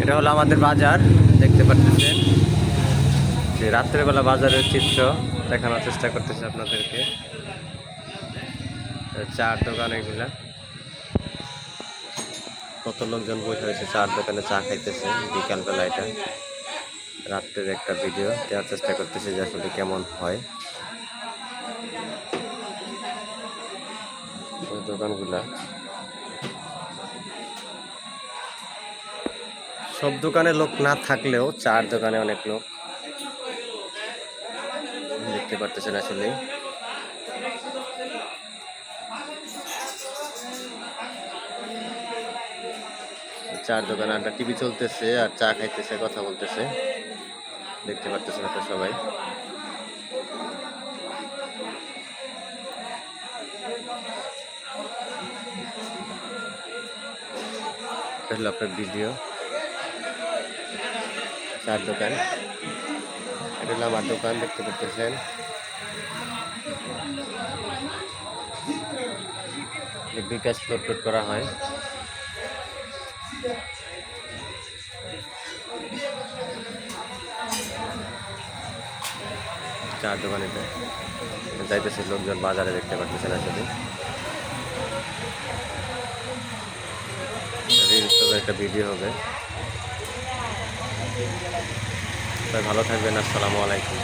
এটা হলো আমাদের বাজার, দেখতে পাচ্ছেন যে রাত্রেবেলা বাজারের চিত্র দেখানোর চেষ্টা করতেছে আপনাদেরকে। চার দোকান এগুলা, কত লোকজন বসে হয়েছে চার দোকানে চা খাইতেছে বিকালবেলা। এটা রাত্রের একটা ভিডিও দেওয়ার চেষ্টা করতেছে যে আসলে কেমন হয় ওই দোকানগুলা। সব দোকানে লোক না থাকলেও চার দোকানে অনেক লোক দেখতে পারতেছেন আসলে। চার দোকানে একটা টিভি চলতেছে আর চা খাইতেছে, কথা বলতেছে, দেখতে পারতেছেন আপনারা সবাই। এটা হলো আপনার ভিডিও চার দোকান। এটা হলো আমার দোকান, দেখতে পাচ্ছেন। বিকাশ লোড করা হয়। চার দোকানে যাইতেছে লোকজন বাজারে, দেখতে পাচ্ছেন আসলে। রিলস হবে, একটা ভিডিও হবে। ভালো থাকবেন, আসসালামু আলাইকুম।